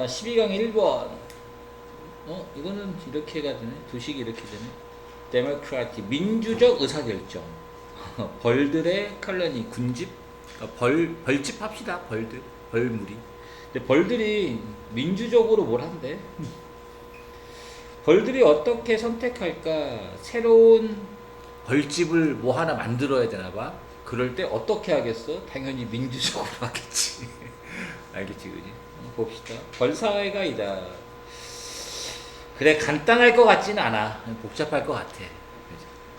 12강 1번. 이거는 이렇게 가 되네. 두식이 이렇게 되네. 데모크라티 민주적 의사결정. 벌들의 컬러니 군집. 벌집 합시다. 벌무리. 근데 벌들이 민주적으로 뭘 한대? 벌들이 어떻게 선택할까? 새로운 벌집을 뭐 하나 만들어야 되나 봐. 그럴 때 어떻게 하겠어? 당연히 민주적으로 하겠지. 알겠지, 그지? 봅시다. 벌사회가이다. 그래, 간단할 것 같지는 않아. 복잡할 것 같아.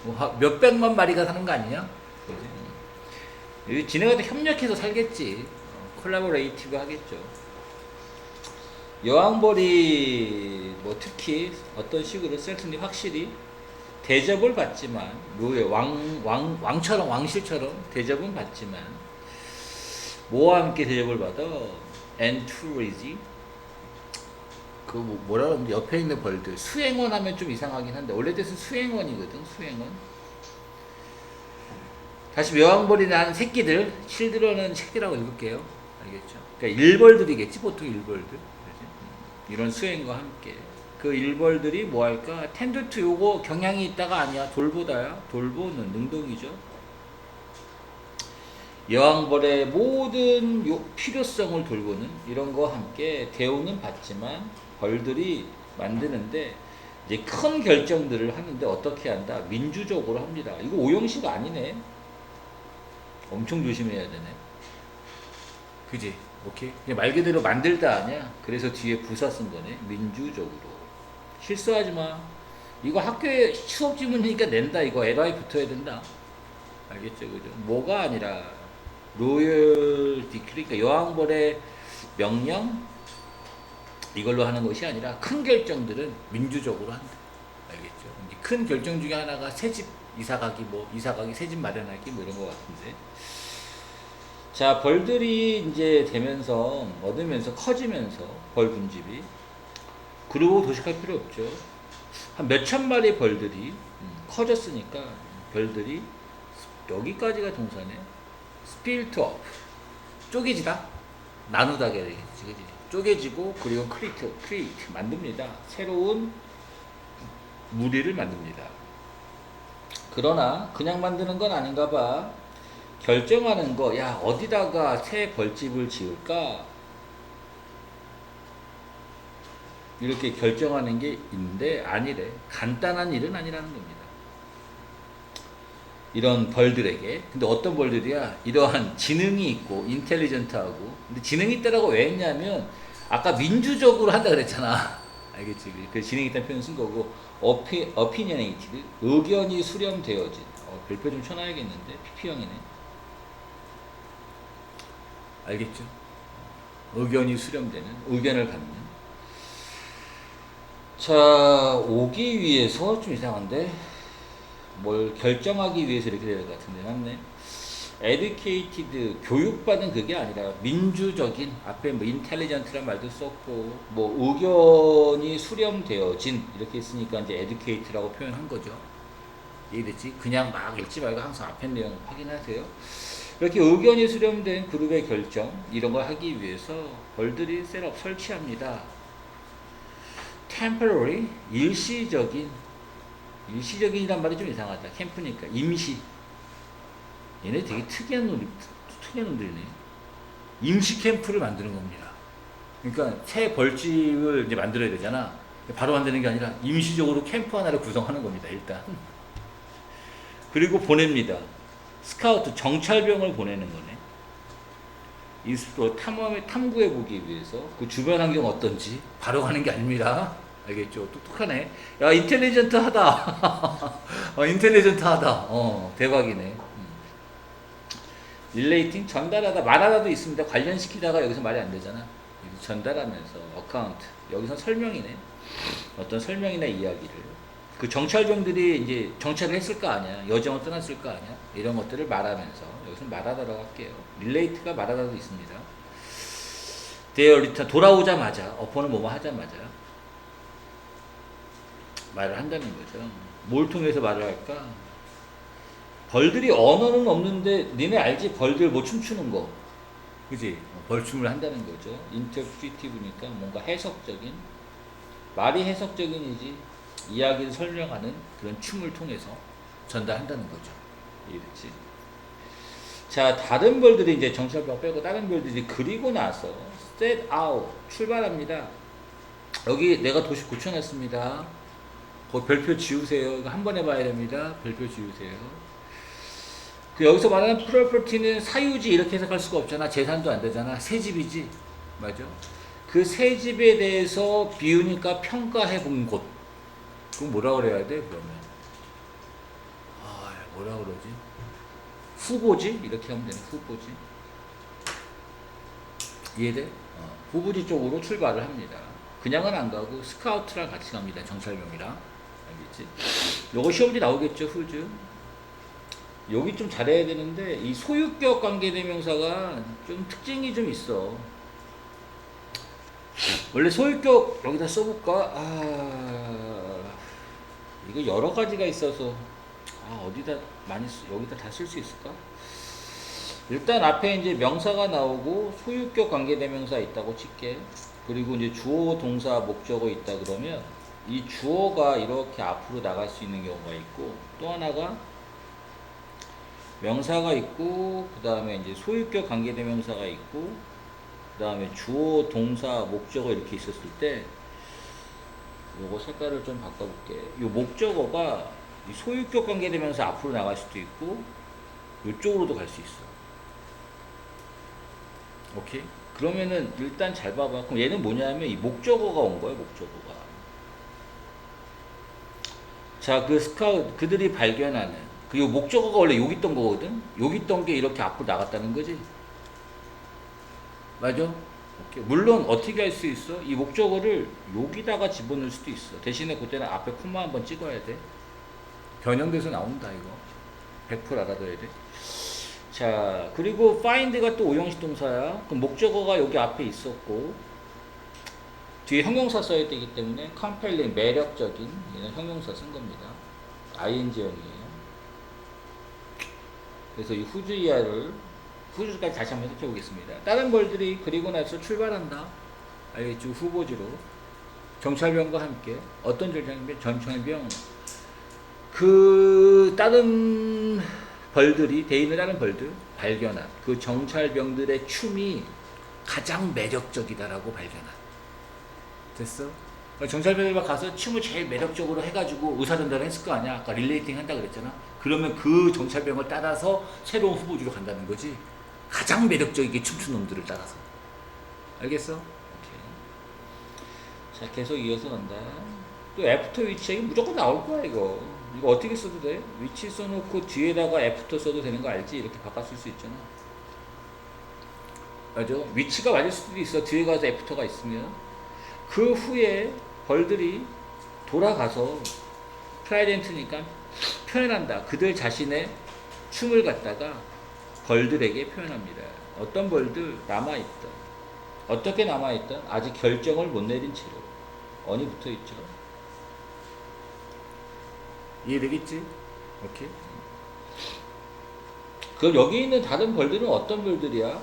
뭐 몇백만 마리가 사는 거 아니냐? 그지? 지네가 협력해서 살겠지. 콜라보레이티브 하겠죠. 여왕벌이 뭐 특히 어떤 식으로 셀튼이 확실히 대접을 받지만 왕처럼 왕실처럼 대접은 받지만 뭐와 함께 대접을 받아? 엔투리지 그 뭐라 그러는데 옆에 있는 벌들 수행원 하면 좀 이상하긴 한데 원래 뜻은 수행원이거든. 수행원. 다시 여왕벌이 낳은 새끼들 칠드런은 새끼라고 읽을게요. 알겠죠? 그러니까 일벌들이겠지 보통 일벌들. 이런 수행과 함께 그 일벌들이 뭐 할까? 텐드투 요거 경향이 있다가 아니야. 돌보다야. 돌보는 능동이죠. 여왕벌의 모든 필요성을 돌보는 이런 거와 함께 대우는 받지만 벌들이 만드는데 이제 큰 결정들을 하는데 어떻게 한다? 민주적으로 합니다. 이거 오형식 아니네. 엄청 조심해야 되네. 그지? 오케이? 그냥 말 그대로 만들다 아니야. 그래서 뒤에 부사 쓴 거네. 민주적으로. 실수하지 마. 이거 학교에 수업 지문이니까 낸다. 이거 LI 붙어야 된다. 알겠죠? 그죠? 뭐가 아니라 로열 디크리, 그러니까 여왕벌의 명령 이걸로 하는 것이 아니라 큰 결정들은 민주적으로 한다. 알겠죠? 큰 결정 중에 하나가 새집 이사가기, 이사가기, 새집 마련하기 뭐 이런 거 같은데. 자, 벌들이 이제 되면서 얻으면서 커지면서 벌 군집이 그리고 도식할 필요 없죠. 한 몇천 마리 벌들이 커졌으니까 별들이 여기까지가 동사네. 스필트 업 쪼개지다 나누다 되겠지, 그지? 쪼개지고 그리고 크리에이트 만듭니다. 새로운 무리를 만듭니다. 그러나 그냥 만드는 건 아닌가 봐. 결정하는 거, 야 어디다가 새 벌집을 지을까? 이렇게 결정하는 게 있는데 아니래. 간단한 일은 아니라는 겁니다. 이런 벌들에게. 근데 어떤 벌들이야? 이러한 지능이 있고 인텔리전트하고. 근데 지능이 있다라고 왜 했냐면 아까 민주적으로 한다 그랬잖아. 알겠지? 그 지능이 있다는 표현 쓴 거고 opinionated 의견이 수렴되어진. 별표 좀 쳐놔야겠는데 PP형이네. 알겠죠? 의견이 수렴되는, 의견을 갖는. 자, 오기 위해서 좀 이상한데 뭘 결정하기 위해서 이렇게 될 것 같은데 맞네. educated 교육받은 그게 아니라 민주적인 앞에 뭐 intelligent란 말도 썼고 뭐 의견이 수렴되어진 이렇게 했으니까 이제 educated라고 표현한 거죠. 이해됐지? 그냥 막 읽지 말고 항상 앞에 내용 확인하세요. 이렇게 의견이 수렴된 그룹의 결정 이런 걸 하기 위해서 벌들이 셋업 설치합니다. temporary 일시적인이란 말이 좀 이상하다. 캠프니까 임시. 얘네 되게 특이한 놈들이네. 임시 캠프를 만드는 겁니다. 그러니까 새 벌집을 이제 만들어야 되잖아. 바로 만드는 게 아니라 임시적으로 캠프 하나를 구성하는 겁니다. 일단. 그리고 보냅니다. 스카우트 정찰병을 보내는 거네. 이스프로 탐구해 보기 위해서 그 주변 환경 어떤지 바로 가는 게 아닙니다. 알겠죠? 똑똑하네. 야, 인텔리전트 하다. 인텔리전트 하다. 대박이네. 릴레이팅 전달하다 말하다도 있습니다. 관련시키다가 여기서 말이 안 되잖아. 전달하면서 어카운트 여기서 설명이네. 어떤 설명이나 이야기를 그 정찰병들이 이제 정찰을 했을 거 아니야. 여정을 떠났을 거 아니야. 이런 것들을 말하면서 여기서 말하다라고 할게요. 릴레이트가 말하다도 있습니다. 데어리터 돌아오자마자 어퍼는 뭐뭐 하자마자 말을 한다는 거죠. 뭘 통해서 말을 할까? 벌들이 언어는 없는데 니네 알지? 벌들 뭐 춤추는 거 그지? 벌춤을 한다는 거죠. 인터프리티브니까 뭔가 해석적인, 말이 해석적인이지 이야기를 설명하는 그런 춤을 통해서 전달한다는 거죠. 이해됐지? 자, 다른 벌들이 이제 정찰병 빼고 다른 벌들이 그리고 나서 set out 출발합니다. 여기 내가 도시 고쳐놨습니다. 거기 별표 지우세요. 이거 한 번 해봐야 됩니다. 별표 지우세요. 그 여기서 말하는 프로퍼티는 사유지 이렇게 해석할 수가 없잖아. 재산도 안 되잖아. 새 집이지. 맞아? 그 새 집에 대해서 비우니까 평가해 본 곳. 그럼 뭐라 그래야 돼, 그러면? 아, 뭐라 그러지? 후보지? 이렇게 하면 되네. 후보지. 이해돼? 후보지 쪽으로 출발을 합니다. 그냥은 안 가고 스카우트랑 같이 갑니다. 정찰병이랑. 알겠지? 요거 시험지 나오겠죠, 후즈? 여기 좀 잘해야 되는데 이 소유격 관계대명사가 좀 특징이 좀 있어. 원래 소유격 여기다 써볼까? 이거 여러 가지가 있어서 어디다 여기다 다 쓸 수 있을까? 일단 앞에 이제 명사가 나오고 소유격 관계대명사 있다고 칠게. 그리고 이제 주어, 동사, 목적어 있다 그러면 이 주어가 이렇게 앞으로 나갈 수 있는 경우가 있고 또 하나가 명사가 있고 그 다음에 이제 소유격 관계대명사가 있고 그 다음에 주어, 동사, 목적어 이렇게 있었을 때 요거 색깔을 좀 바꿔볼게. 요 목적어가 이 소유격 관계대명사 앞으로 나갈 수도 있고 요쪽으로도 갈 수 있어. 오케이? 그러면은 일단 잘 봐봐. 그럼 얘는 뭐냐면 이 목적어가 온 거야, 목적어가. 자, 그들이 발견하는 그 목적어가 원래 여기 있던 거거든? 여기 있던 게 이렇게 앞으로 나갔다는 거지? 맞아? 오케이. 물론 어떻게 할 수 있어? 이 목적어를 여기다가 집어넣을 수도 있어. 대신에 그때는 앞에 콤마 한번 찍어야 돼. 변형돼서 나온다, 이거. 100% 알아둬야 돼. 자, 그리고 find가 또 오형식 동사야. 그럼 목적어가 여기 앞에 있었고 뒤에 형용사 써야 되기 때문에 compelling, 매력적인 얘는 형용사 쓴 겁니다. ing형이에요. 그래서 이 후즈까지 다시 한번 해석해 보겠습니다. 다른 벌들이 그리고 나서 출발한다. 알겠죠? 후보지로 정찰병과 함께 어떤 정찰병 그 다른 벌들이 대인을 다른 벌들 발견한 그 정찰병들의 춤이 가장 매력적이다라고 발견한. 됐어? 정찰병이 가서 춤을 제일 매력적으로 해가지고 의사전달을 했을 거 아니야. 아까 릴레이팅 한다 그랬잖아. 그러면 그 정찰병을 따라서 새로운 후보지로 간다는 거지. 가장 매력적이게 춤추는 놈들을 따라서. 알겠어? 오케이. 자, 계속 이어서 간다. 또 애프터 위치 이거 무조건 나올 거야 이거. 이거 어떻게 써도 돼? 위치 써놓고 뒤에다가 애프터 써도 되는 거 알지? 이렇게 바꿔 쓸 수 있잖아. 맞아? 위치가 맞을 수도 있어. 뒤에 가서 애프터가 있으면. 그 후에 벌들이 돌아가서 프라이덴트니까 표현한다. 그들 자신의 춤을 갖다가 벌들에게 표현합니다. 어떤 벌들? 남아있던. 어떻게 남아있던? 아직 결정을 못 내린 채로. 언이 붙어있죠. 이해되겠지? 오케이. 그럼 여기 있는 다른 벌들은 어떤 벌들이야?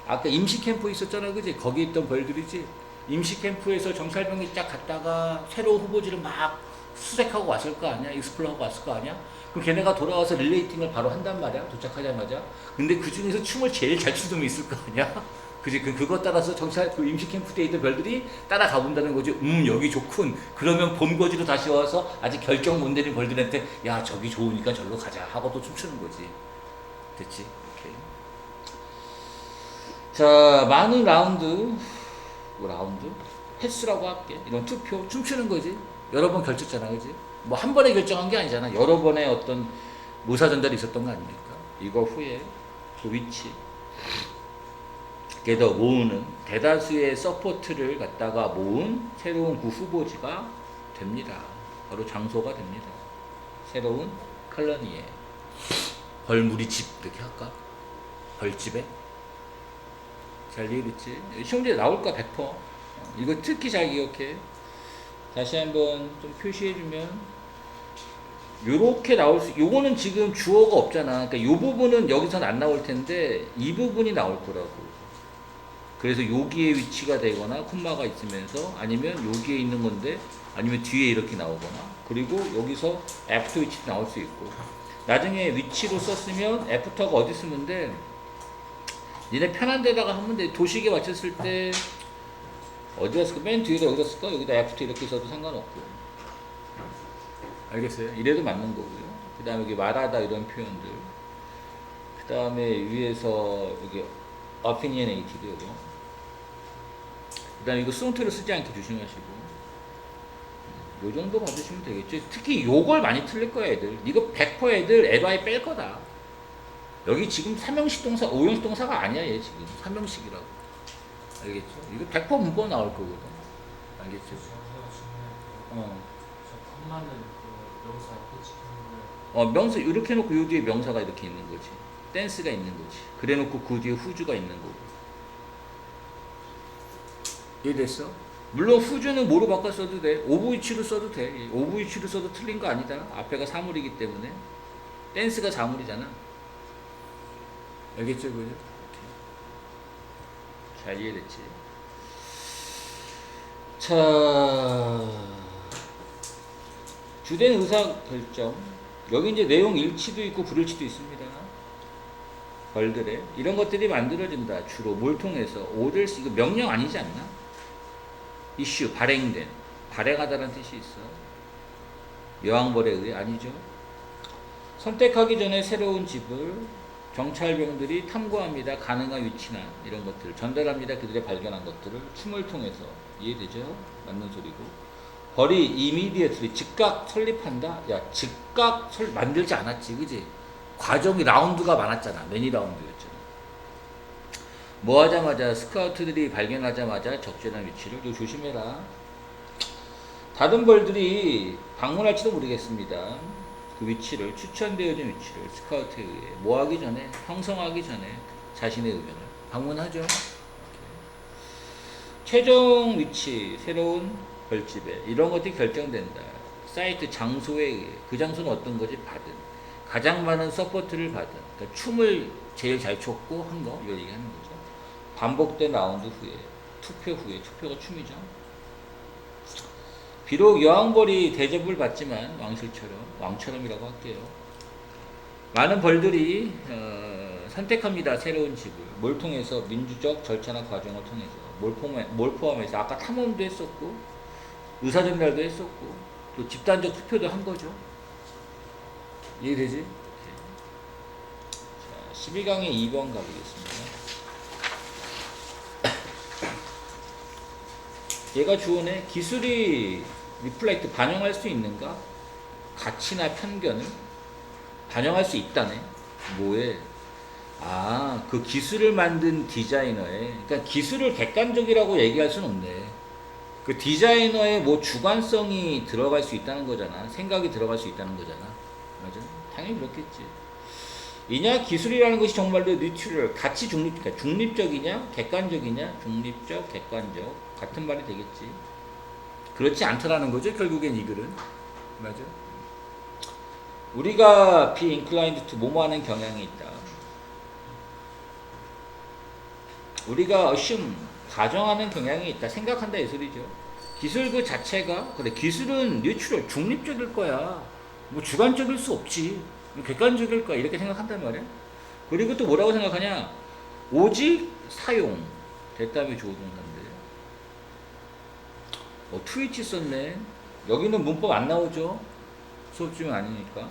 아까 임시 캠프 있었잖아, 그지? 거기 있던 벌들이지? 임시 캠프에서 정찰병이 딱 갔다가 새로운 후보지를 막 수색하고 왔을 거 아니야? 익스플로하고 왔을 거 아니야? 그럼 걔네가 돌아와서 릴레이팅을 바로 한단 말이야, 도착하자마자. 근데 그 중에서 춤을 제일 잘 추는 놈이 있을 거 아니야? 그지? 그거 따라서 그 임시 캠프 때 있던 별들이 따라가 본다는 거지. 여기 좋군. 그러면 본거지로 다시 와서 아직 결정 못 내린 벌들한테 야, 저기 좋으니까 절로 가자 하고 또 춤추는 거지. 됐지? 오케이. 자, 많은 라운드 횟수라고 할게. 이런 투표 춤추는 거지. 여러 번 결쳤잖아, 그지? 뭐 한 번에 결정한 게 아니잖아. 여러 번의 어떤 의사 전달이 있었던 거 아닙니까? 이거 후에 그 위치. 게더 모으는 대다수의 서포트를 갖다가 모은 새로운 그 후보지가 됩니다. 바로 장소가 됩니다. 새로운 컬러니에 벌무리 집 이렇게 할까? 벌집에 잘 이해됐지? 시험지에 나올까 100%. 이거 특히 잘 기억해. 다시 한번 좀 표시해주면 요렇게 나올 수. 요거는 지금 주어가 없잖아. 그러니까 요 부분은 여기서는 안 나올 텐데 이 부분이 나올 거라고. 그래서 여기에 위치가 되거나 콤마가 있으면서 아니면 여기에 있는 건데 아니면 뒤에 이렇게 나오거나 그리고 여기서 애프터 위치도 나올 수 있고 나중에 위치로 썼으면 애프터가 어디 쓰면 돼? 니네 편한 데다가 하면 돼. 도식에 맞췄을 때 어디다 쓸까? 맨 뒤에다 여기다 쓸까? 여기다 애프터 이렇게 써도 상관없고 알겠어요? 이래도 맞는 거고요. 그 다음에 여기 말하다 이런 표현들 그 다음에 위에서 여기 opinionated 요거 그 다음에 이거 수동태로 쓰지 않게 조심하시고 요 정도 봐주시면 되겠죠. 특히 요걸 많이 틀릴 거야 애들. 이거 100% 애들 LY 뺄 거다. 여기 지금 3형식 동사 5형식 동사가 아니야 얘 지금 3형식이라고 알겠죠? 이거 100% 문법 나올 거거든. 알겠죠? 저 컴마는 그 명사 끝이 명사 이렇게 해놓고 요 뒤에 명사가 이렇게 있는 거지. 댄스가 있는 거지. 그래놓고 그 뒤에 후주가 있는 거고. 이해됐어? 물론 후주는 뭐로 바꿔 써도 돼. 오브위치로 써도 돼. 오브위치로 써도 틀린 거 아니다. 앞에가 사물이기 때문에. 댄스가 사물이잖아. 알겠죠? 그죠? 잘 이해됐지? 자, 주된 의사결정. 여기 이제 내용 일치도 있고 불일치도 있습니다. 벌들에. 이런 것들이 만들어진다. 주로 뭘 통해서? orders, 이거 명령 아니지 않나? 이슈, 발행된. 발행하다는 뜻이 있어. 여왕벌에 의해 아니죠. 선택하기 전에 새로운 집을 경찰병들이 탐구합니다. 가능한 위치나 이런 것들을 전달합니다. 그들의 발견한 것들을 춤을 통해서. 이해되죠? 맞는 소리고. 벌이 immediately 즉각 설립한다. 야, 즉각 만들지 않았지, 그지? 과정이 라운드가 많았잖아. 매니 라운드였잖아. 뭐 하자마자 스카우트들이 발견하자마자 적절한 위치를 좀 조심해라. 다른 벌들이 방문할지도 모르겠습니다. 그 위치를 추천되어진 위치를 스카우트에 의해 뭐 하기 전에 형성하기 전에 자신의 의견을 방문하죠. 최종 위치 새로운 벌집에 이런 것들이 결정된다. 사이트 장소에 의해 그 장소는 어떤 거지 받은 가장 많은 서포트를 받은 그러니까 춤을 제일 잘 췄고 한 거 이걸 얘기하는 거죠. 반복된 라운드 후에 투표 후에 투표가 춤이죠. 비록 여왕벌이 대접을 받지만 왕처럼이라고 할게요. 많은 벌들이 선택합니다. 새로운 집을 뭘 통해서 민주적 절차나 과정을 통해서 뭘 포함해서 아까 탐험도 했었고 의사전달도 했었고 또 집단적 투표도 한 거죠. 이해되지? 자, 12강의 2번 가보겠습니다. 얘가 주어네. 기술이 리플렉트 반영할 수 있는가? 가치나 편견을 반영할 수 있다네. 뭐에? 그 기술을 만든 디자이너의 그러니까 기술을 객관적이라고 얘기할 수는 없네. 그 디자이너의 뭐 주관성이 들어갈 수 있다는 거잖아. 생각이 들어갈 수 있다는 거잖아. 맞아? 당연히 그렇겠지. 이냐 기술이라는 것이 정말로 뉴트럴 가치 그러니까 중립적이냐 객관적이냐 중립적 객관적 같은 말이 되겠지. 그렇지 않더라는 거죠. 결국엔 이 글은 맞아. 우리가 be inclined to 뭐뭐 하는 경향이 있다. 우리가 assume 가정하는 경향이 있다. 생각한다 이 소리죠. 기술 그 자체가 그래 기술은 뉴트럴 중립적일 거야. 뭐 주관적일 수 없지. 객관적일 거야. 이렇게 생각한단 말이야. 그리고 또 뭐라고 생각하냐? 오직 사용. 됐다음에 조동사인데. 트위치 썼네. 여기는 문법 안 나오죠? 수업 중은 아니니까.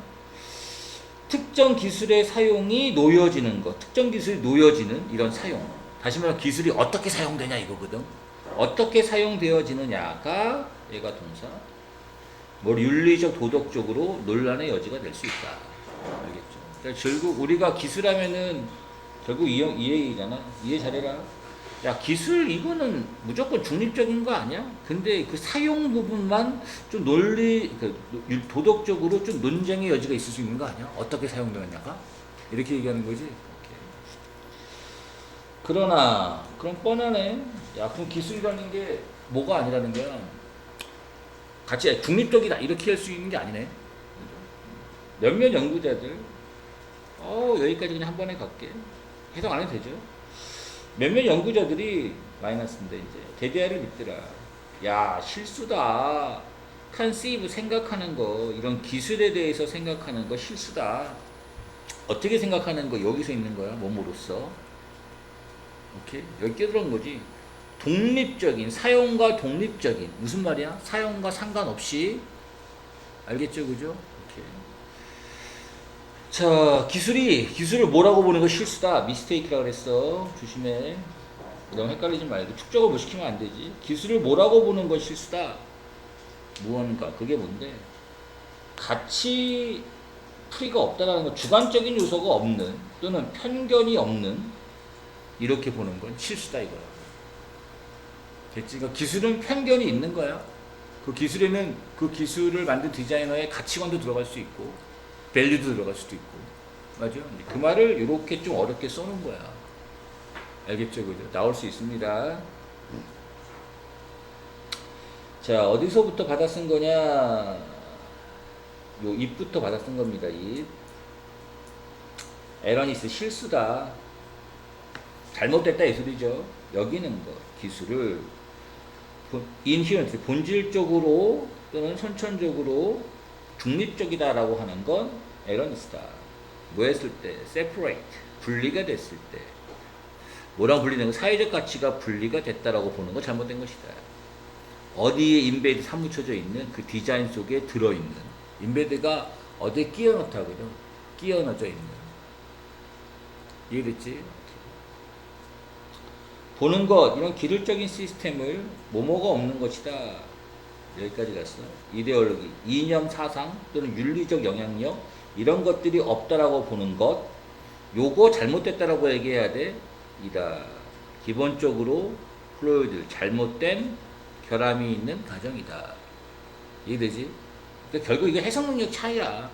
특정 기술의 사용이 놓여지는 것. 특정 기술이 놓여지는 이런 사용. 다시 말하면 기술이 어떻게 사용되냐 이거거든. 어떻게 사용되어지느냐가 얘가 동사. 뭐 윤리적 도덕적으로 논란의 여지가 될 수 있다. 알겠죠? 그러니까 결국 우리가 기술하면은 결국 이 얘기잖아. 이해 잘해라. 야 기술 이거는 무조건 중립적인 거 아니야? 근데 그 사용 부분만 좀 도덕적으로 좀 논쟁의 여지가 있을 수 있는 거 아니야? 어떻게 사용되느냐가? 이렇게 얘기하는 거지. 오케이. 그러나 그럼 뻔하네. 야 그럼 기술이라는 게 뭐가 아니라는 거야? 같이 중립적이다 이렇게 할 수 있는 게 아니네. 몇몇 연구자들 여기까지 그냥 한 번에 갈게. 해석 안 해도 되죠. 몇몇 연구자들이 마이너스인데 이제 데디아를 믿더라. 야 실수다. 컨시브 생각하는 거 이런 기술에 대해서 생각하는 거 실수다. 어떻게 생각하는 거 여기서 있는 거야 몸으로써. 오케이 여기 깨달은 거지. 독립적인 사용과 독립적인 무슨 말이야? 사용과 상관없이 알겠죠, 그죠? 오케이. 자 기술을 뭐라고 보는 거 실수다. 미스테이크라 그랬어. 조심해. 너무 헷갈리지 말고 축적을 뭐 시키면 안 되지. 기술을 뭐라고 보는 건 실수다. 무언가 그게 뭔데? 가치 풀이가 없다라는 건 주관적인 요소가 없는 또는 편견이 없는 이렇게 보는 건 실수다 이거야. 됐지? 그러니까 기술은 편견이 있는 거야. 그 기술에는 그 기술을 만든 디자이너의 가치관도 들어갈 수 있고 밸류도 들어갈 수도 있고 맞죠? 그 말을 이렇게 좀 어렵게 써놓은 거야. 알겠죠? 그죠? 나올 수 있습니다. 자 어디서부터 받아 쓴 거냐? 요 입부터 받아 쓴 겁니다. 입. 에러니스 실수다. 잘못됐다 이 소리죠. 여기는 거 기술을 인히런트 본질적으로 또는 선천적으로 중립적이다라고 하는 건 에러니스다. 뭐 했을 때? separate 분리가 됐을 때 뭐랑 분리된 거? 사회적 가치가 분리가 됐다라고 보는 거 잘못된 것이다. 어디에 인베드 사무쳐져 있는 그 디자인 속에 들어있는 인베드가 어디에 끼워 넣다고요? 끼워 넣어져 있는 이해됐지? 보는 것 이런 기술적인 시스템을 뭐뭐가 없는 것이다. 여기까지 갔어. 이데올로기, 이념 사상 또는 윤리적 영향력 이런 것들이 없다라고 보는 것 요거 잘못됐다라고 얘기해야 돼. 이다. 기본적으로 플로이드 잘못된 결함이 있는 가정이다. 이해되지? 그러니까 결국 이거 해석 능력 차이야.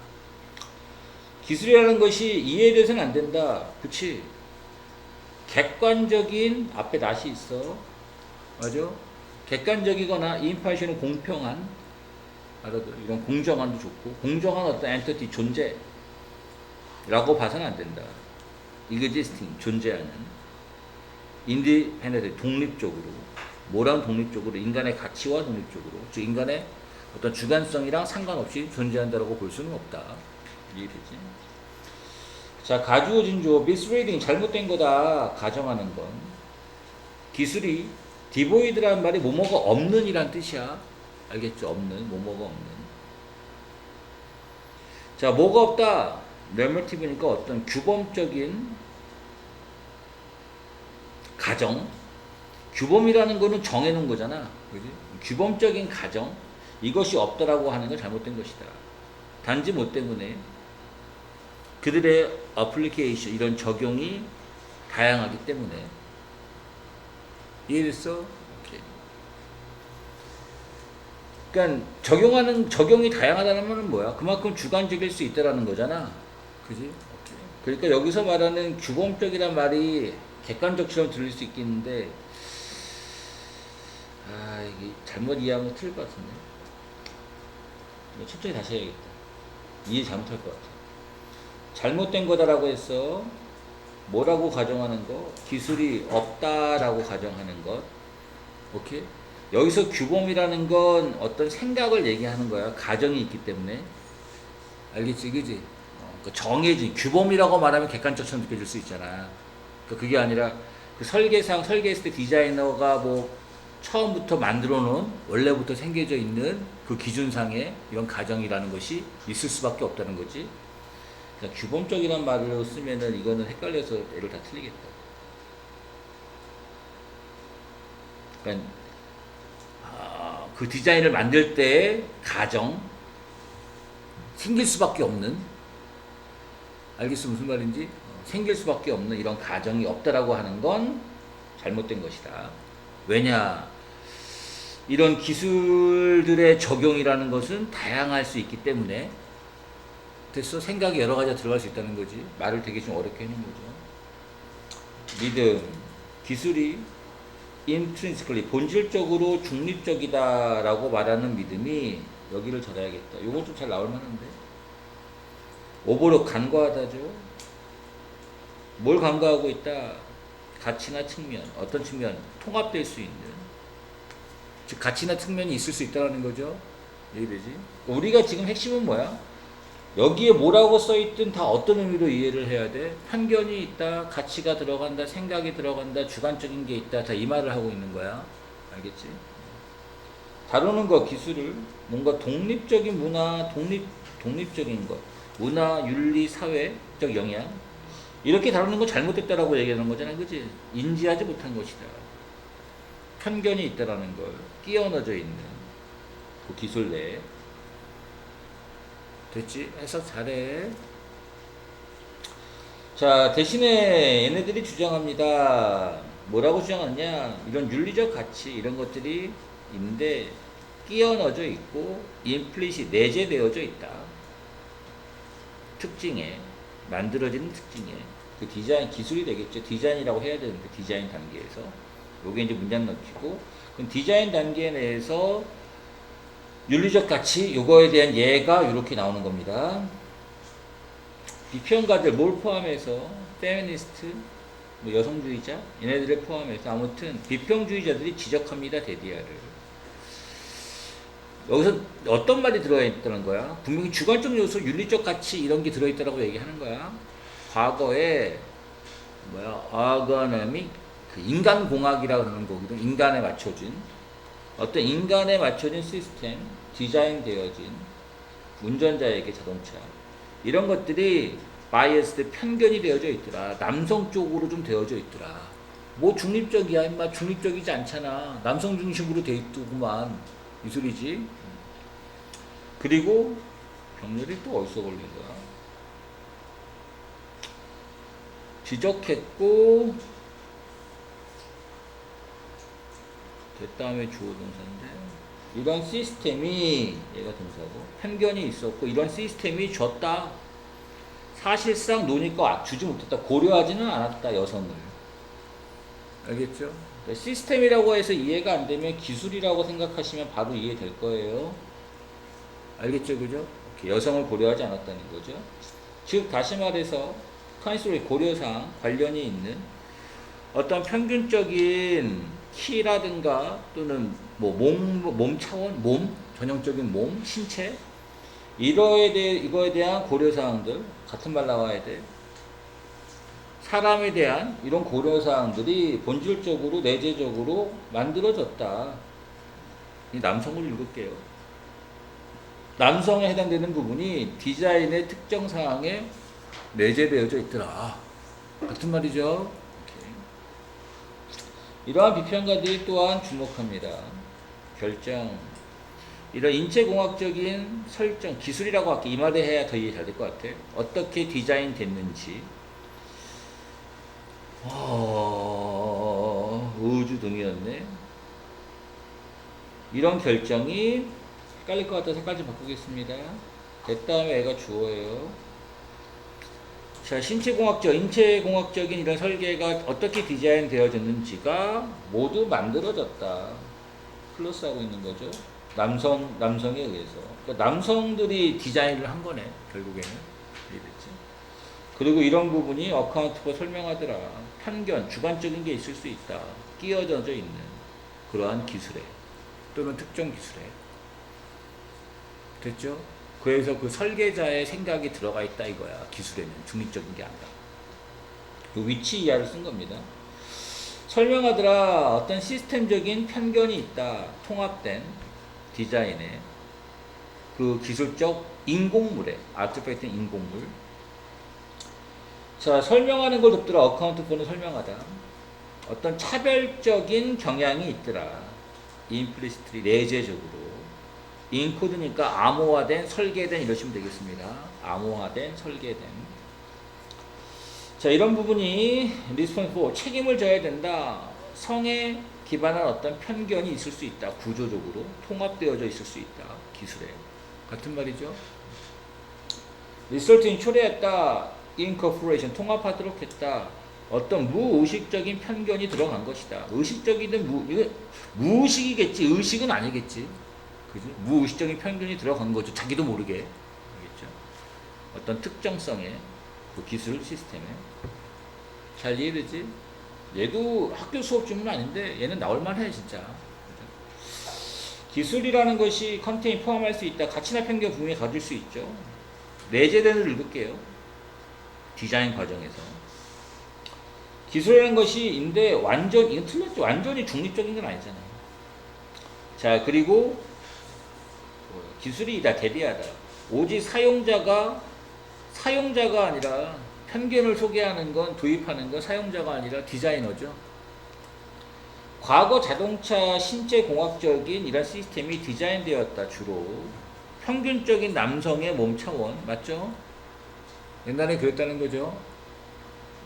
기술이라는 것이 이해돼서는 안 된다. 그치? 객관적인 앞에 낫이 있어. 맞아? 객관적이거나 인파이션은 공평한 알아도 이런 공정한도 좋고 공정한 어떤 엔티티 존재라고 봐서는 안 된다. existing 존재하는 인디펜던트 독립적으로 뭐랑 독립적으로 인간의 가치와 독립적으로 즉 인간의 어떤 주관성이랑 상관없이 존재한다라고 볼 수는 없다. 이해되지? 자, 가주어진 주어 misreading 잘못된 거다 가정하는 건 기술이 디보이드라는 말이 뭐뭐가 없는 이란 뜻이야. 알겠죠? 없는 뭐뭐가 없는. 자, 뭐가 없다? normative니까 어떤 규범적인 가정. 규범이라는 거는 정해놓은 거잖아. 그지? 규범적인 가정. 이것이 없다라고 하는 건 잘못된 것이다. 단지 뭐 때문에 그들의 어플리케이션 이런 적용이 다양하기 때문에. 이해됐어? 오케이. 그러니까 적용이 다양하다는 말은 뭐야? 그만큼 주관적일 수 있다라는 거잖아. 그지? 오케이. 그러니까 여기서 말하는 규범적이란 말이 객관적처럼 들릴 수 있겠는데 이게 잘못 이해하면 틀릴 것 같은데. 이거 천천히 다시 해야겠다. 이해 잘못할 것 같아. 잘못된 거다라고 했어. 뭐라고 가정하는 거? 기술이 없다라고 가정하는 것. 오케이? 여기서 규범이라는 건 어떤 생각을 얘기하는 거야. 가정이 있기 때문에. 알겠지? 그지? 정해진 규범이라고 말하면 객관적처럼 느껴질 수 있잖아. 그게 아니라 그 설계했을 때 디자이너가 뭐 처음부터 만들어 놓은 원래부터 생겨져 있는 그 기준상의 이런 가정이라는 것이 있을 수밖에 없다는 거지. 그러니까 규범적이란 말을 쓰면은 이거는 헷갈려서 애를 다 틀리겠다. 그러니까 그 디자인을 만들 때의 가정 생길 수밖에 없는 알겠어 무슨 말인지? 생길 수밖에 없는 이런 가정이 없다라고 하는 건 잘못된 것이다. 왜냐? 이런 기술들의 적용이라는 것은 다양할 수 있기 때문에 됐어? 생각이 여러 가지가 들어갈 수 있다는 거지. 말을 되게 좀 어렵게 해놓은 거죠. 믿음, 기술이 intrinsically 본질적으로 중립적이다라고 말하는 믿음이 여기를 절해야겠다. 이건 좀 잘 나올 만한데. 오버로 간과하다죠. 뭘 간과하고 있다? 가치나 측면, 어떤 측면 통합될 수 있는, 즉 가치나 측면이 있을 수 있다는 거죠. 이해되지? 우리가 지금 핵심은 뭐야? 여기에 뭐라고 써있든 다 어떤 의미로 이해를 해야 돼? 편견이 있다, 가치가 들어간다, 생각이 들어간다, 주관적인 게 있다, 다 이 말을 하고 있는 거야. 알겠지? 다루는 거 기술을 뭔가 독립적인 문화, 독립적인 것, 문화, 윤리, 사회적 영향 이렇게 다루는 거 잘못됐다라고 얘기하는 거잖아, 그지? 인지하지 못한 것이다. 편견이 있다라는 걸 끼어 넣어져 있는 그 기술 내에. 됐지? 해석 잘해. 자, 대신에 얘네들이 주장합니다. 뭐라고 주장하냐? 이런 윤리적 가치 이런 것들이 있는데 끼어 넣어져 있고 임플리시 내재되어져 있다. 특징에 만들어지는 특징에 그 디자인 기술이 되겠죠. 디자인이라고 해야 되는데 디자인 단계에서 요게 이제 문장 넣기고 그럼 디자인 단계 내에서 윤리적 가치 요거에 대한 예가 이렇게 나오는 겁니다. 비평가들 뭘 포함해서 페미니스트 뭐 여성주의자 얘네들을 포함해서 아무튼 비평주의자들이 지적합니다. 데디아를. 여기서 어떤 말이 들어있다는 거야? 분명히 주관적 요소, 윤리적 가치 이런 게 들어있다라고 얘기하는 거야. 과거에 아가네믹 그 인간공학이라고 하는 거거든. 인간에 맞춰진 어떤 인간에 맞춰진 시스템, 디자인되어진 운전자에게 자동차 이런 것들이 바이어스드 편견이 되어져 있더라. 남성 쪽으로 좀 되어져 있더라. 뭐 중립적이야 임마. 중립적이지 않잖아. 남성 중심으로 돼 있더구만. 이 소리지. 그리고 병렬이 또 어디서 걸린 거야? 지적했고 다음에 주어 동사인데 이런 시스템이 얘가 동사고 편견이 있었고 이런 시스템이 줬다. 사실상 논의가 주지 못했다. 고려하지는 않았다. 여성을. 알겠죠? 시스템이라고 해서 이해가 안 되면 기술이라고 생각하시면 바로 이해될 거예요. 알겠죠? 그죠? 여성을 고려하지 않았다는 거죠. 즉 다시 말해서 카니스로의 고려사항 관련이 있는 어떤 평균적인 키라든가 또는 뭐 몸 차원, 몸 전형적인 몸, 신체 이거에 대한 고려사항들 같은 말 나와야 돼. 사람에 대한 이런 고려사항들이 본질적으로 내재적으로 만들어졌다. 이 남성을 읽을게요. 남성에 해당되는 부분이 디자인의 특정 사항에 내재되어져 있더라. 같은 말이죠. 이러한 비평가들이 또한 주목합니다. 결정. 이런 인체공학적인 설정, 기술이라고 할게. 이 말을 해야 더 이해 잘 될 것 같아. 어떻게 디자인 됐는지. 우주 등이었네. 이런 결정이 헷갈릴 것 같아서 색깔 좀 바꾸겠습니다. 다음에 애가 주어예요. 자, 인체공학적인 이런 설계가 어떻게 디자인 되어졌는지가 모두 만들어졌다. 플러스하고 있는 거죠. 남성에 의해서. 그러니까 남성들이 디자인을 한 거네, 결국에는. 이해됐지? 그리고 이런 부분이 어카운트가 설명하더라. 편견, 주관적인 게 있을 수 있다. 끼어져 있는 그러한 기술에 또는 특정 기술에. 됐죠? 그래서 그 설계자의 생각이 들어가 있다 이거야. 기술에는 중립적인 게 아니라. 그 위치 이하를 쓴 겁니다. 설명하더라. 어떤 시스템적인 편견이 있다. 통합된 디자인에 그 기술적 인공물에 아티팩트 인공물. 자, 설명하는 걸 돕더라. 어카운트 폰을 설명하다. 어떤 차별적인 경향이 있더라. 임플리시트리 내재적으로. 인코드니까 암호화된, 설계된 이러시면 되겠습니다. 암호화된, 설계된. 자, 이런 부분이 리스폰스 책임을 져야 된다. 성에 기반한 어떤 편견이 있을 수 있다. 구조적으로 통합되어져 있을 수 있다. 기술에. 같은 말이죠. 리설트인 초래했다. 인커퍼레이션 통합하도록 했다. 어떤 무의식적인 편견이 들어간 것이다. 의식적이든 이거 무의식이겠지. 의식은 아니겠지. 그지? 무의식적인 편견이 들어간 거죠. 자기도 모르게. 알겠죠? 어떤 특정성의 그 기술 시스템에. 잘 이해되지? 얘도 학교 수업 질문 아닌데 얘는 나올만해 진짜. 기술이라는 것이 컨테인 포함할 수 있다. 가치나 편견 분명히 가질 수 있죠. 내재된을 읽을게요. 디자인 과정에서. 기술이라는 것이인데 이건 틀렸죠. 완전히 중립적인 건 아니잖아요. 자, 그리고 기술이다, 대비하다. 오직 사용자가 아니라 편견을 소개하는 건, 도입하는 건 사용자가 아니라 디자이너죠. 과거 자동차 신체공학적인 이런 시스템이 디자인되었다. 주로 평균적인 남성의 몸 차원, 맞죠? 옛날에 그랬다는 거죠.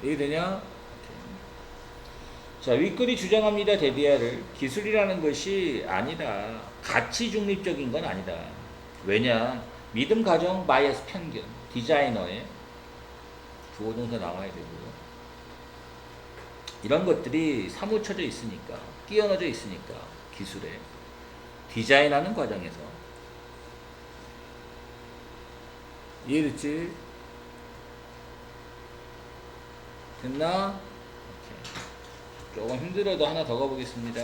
이해되냐? 자, 윗글이 주장합니다. 데비아를 기술이라는 것이 아니다. 가치 중립적인 건 아니다. 왜냐? 믿음, 가정, 바이어스, 편견, 디자이너의 주어동사 나와야 되고요. 이런 것들이 사무쳐져 있으니까, 끼어넣어져 있으니까 기술에 디자인하는 과정에서. 이해됐지? 됐나? 조금 힘들어도 하나 더 가보겠습니다.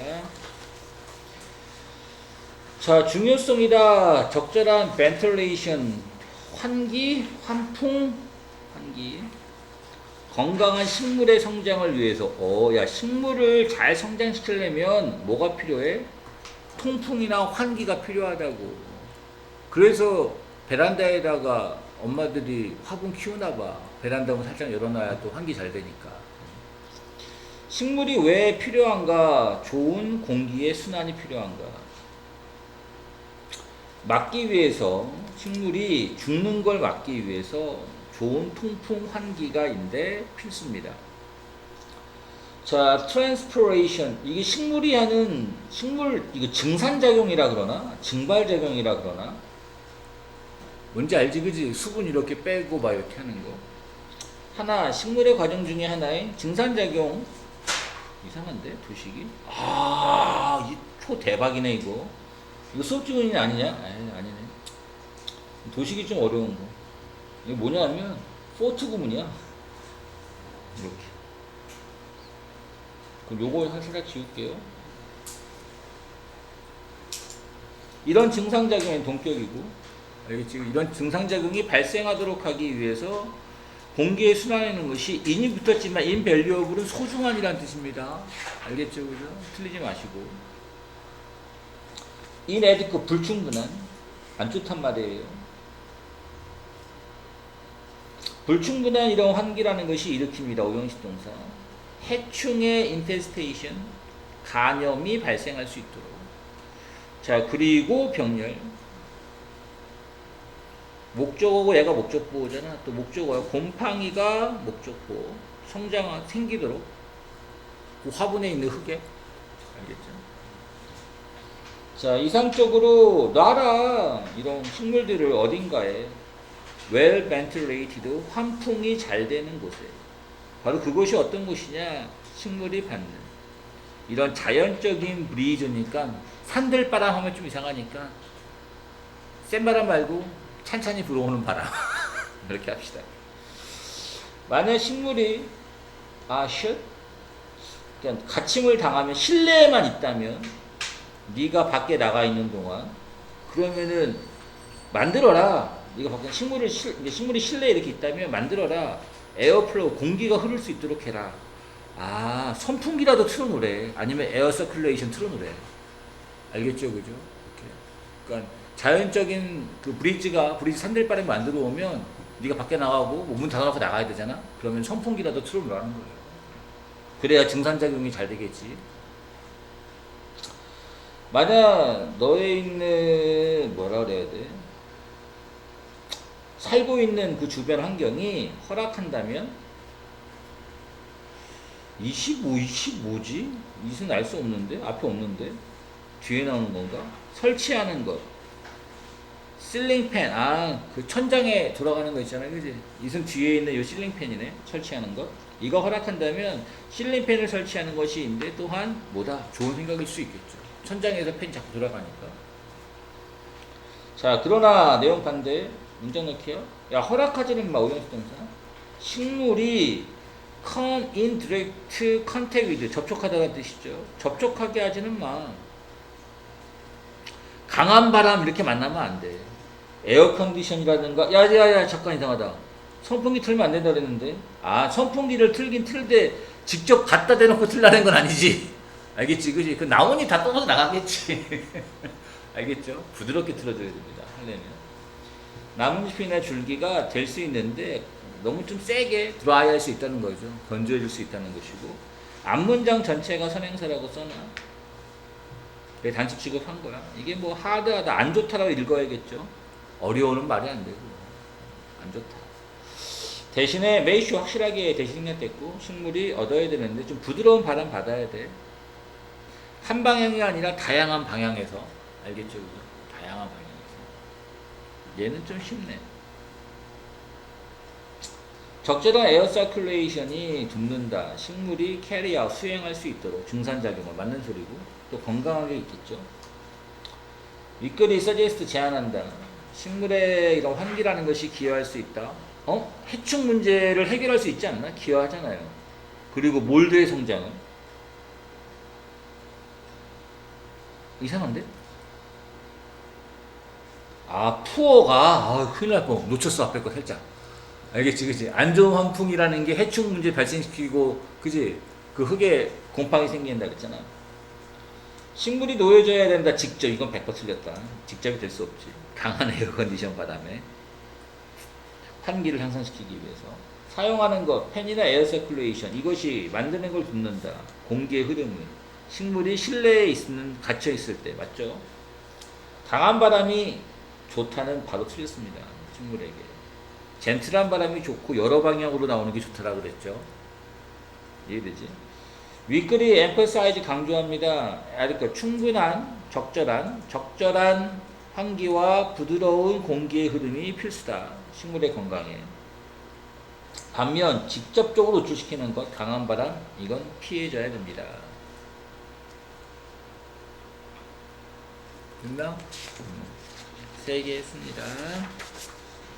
자, 중요성이다. 적절한 벤틀레이션, 환기, 환풍, 환기. 건강한 식물의 성장을 위해서. 야, 식물을 잘 성장시키려면 뭐가 필요해? 통풍이나 환기가 필요하다고. 그래서 베란다에다가 엄마들이 화분 키우나 봐. 베란다문 살짝 열어놔야 또 환기 잘 되니까. 식물이 왜 필요한가? 좋은 공기의 순환이 필요한가? 막기 위해서, 식물이 죽는 걸 막기 위해서 좋은 통풍 환기가인데 필수입니다. 자, 트랜스피레이션. 이게 식물이 하는, 이거 증산작용이라 그러나? 증발작용이라 그러나? 뭔지 알지, 그지? 수분 이렇게 빼고 막 이렇게 하는 거. 하나, 식물의 과정 중에 하나인 증산작용. 이상한데? 도식이? 이 초 대박이네, 이거. 이거 수업 지문이 아니냐? 아니네. 도식이 좀 어려운 거. 이게 뭐냐면, 포트 구문이야. 이렇게. 그럼 요거 살짝 지울게요. 이런 증상작용은 동격이고, 알겠지? 이런 증상작용이 발생하도록 하기 위해서 공기에 순환하는 것이 인이 붙었지만 인밸류어블은 소중한이라는 뜻입니다. 알겠죠? 그죠? 틀리지 마시고. inadequate, 불충분한, 안 좋단 말이에요. 불충분한 이런 환기라는 것이 일으킵니다. 오형식 동사. 해충의 infestation, 감염이 발생할 수 있도록. 자, 그리고 병렬. 목적어고 얘가 목적보호잖아. 또 목적어야. 곰팡이가 목적보호. 생기도록. 그 화분에 있는 흙에. 알겠죠? 자, 이상적으로 놔라. 이런 식물들을 어딘가에 well ventilated, 환풍이 잘 되는 곳에. 바로 그곳이 어떤 곳이냐? 식물이 받는 이런 자연적인 브리즈니까, 산들바람 하면 좀 이상하니까 센 바람 말고 찬찬히 불어오는 바람. 이렇게 합시다. 만약 식물이 그냥 갇힘을 당하면, 실내에만 있다면, 네가 밖에 나가 있는 동안, 그러면은 만들어라. 네가 밖에 식물이 실내에 이렇게 있다면 만들어라. 에어플로우, 공기가 흐를 수 있도록 해라. 선풍기라도 틀어놓으래. 아니면 에어 서큘레이션 틀어놓으래. 알겠죠, 그죠? 이렇게. 그러니까 자연적인 그 브리지 산들바람이 만들어 오면 네가 밖에 나가고 문 닫아놓고 나가야 되잖아. 그러면 선풍기라도 틀어놓으라는 거예요. 그래야 증산작용이 잘 되겠지. 만약 너에 있는 뭐라 그래야 돼? 살고 있는 그 주변 환경이 허락한다면 25지? 이는 알 수 없는데? 앞에 없는데? 뒤에 나오는 건가? 설치하는 것. 실링팬. 그 천장에 돌아가는 거 있잖아요. 그지? 이승 뒤에 있는 이 실링팬이네. 설치하는 것. 이거 허락한다면 실링팬을 설치하는 것인데 또한 뭐다? 좋은 생각일 수 있겠죠. 천장에서 팬이 자꾸 돌아가니까. 자, 그러나 내용 반대. 문장 넣기요. 야, 허락하지는 마. 오형식 동사. 식물이 indirect contact with 접촉하다가 뜻이죠. 접촉하게 하지는 마. 강한 바람 이렇게 만나면 안 돼. 에어컨디션이라든가 야야야 잠깐 이상하다. 선풍기 틀면 안 된다 그랬는데 아 선풍기를 틀긴 틀되 직접 갖다 대놓고 틀라는 건 아니지. 알겠지 그지? 그 나온이 다 떠서 나가겠지. 알겠죠? 부드럽게 틀어줘야 됩니다. 하려면 나뭇잎이나 줄기가 될 수 있는데 너무 좀 세게 드라이 할 수 있다는 거죠. 건조해질 수 있다는 것이고 앞문장 전체가 선행사라고 써놔. 내 단수 취급한 거야. 이게 뭐 하드하다 안 좋다라고 읽어야겠죠. 어려우는 말이 안 되고 안 좋다. 대신에 메이슈 확실하게 대신했댔고 식물이 얻어야 되는데 좀 부드러운 바람 받아야 돼. 한 방향이 아니라 다양한 방향에서 알겠죠? 다양한 방향에서 얘는 좀 쉽네. 적절한 에어 서큘레이션이 돕는다. 식물이 캐리아웃 수행할 수 있도록 중산작용을 맞는 소리고 또 건강하게 있겠죠. 윗글이 서제스트 제안한다. 식물의 이런 환기라는 것이 기여할 수 있다. 해충 문제를 해결할 수 있지 않나? 기여하잖아요. 그리고 몰드의 성장은 이상한데? 푸어가 큰일 날 뻔. 놓쳤어 앞에 거 살짝. 알겠지 그치? 안 좋은 환풍이라는 게 해충 문제 발생시키고 그치? 그 흙에 곰팡이 생긴다 그랬잖아. 식물이 놓여져야 된다. 직접 이건 100% 틀렸다. 직접이 될 수 없지. 강한 에어컨디션 바람에 환기를 향상시키기 위해서 사용하는 것 팬이나 에어 서큘레이션 이것이 만드는 걸 돕는다. 공기의 흐름을 식물이 실내에 있는 갇혀 있을 때 맞죠? 강한 바람이 좋다는 바로 틀렸습니다. 식물에게 젠틀한 바람이 좋고 여러 방향으로 나오는 게 좋다라고 그랬죠. 이해되지? 윗글이 emphasize 강조합니다. 충분한 적절한 환기와 부드러운 공기의 흐름이 필수다. 식물의 건강에. 반면 직접적으로 노출시키는 것 강한 바람 이건 피해줘야 됩니다. 됐나? 3개 했습니다.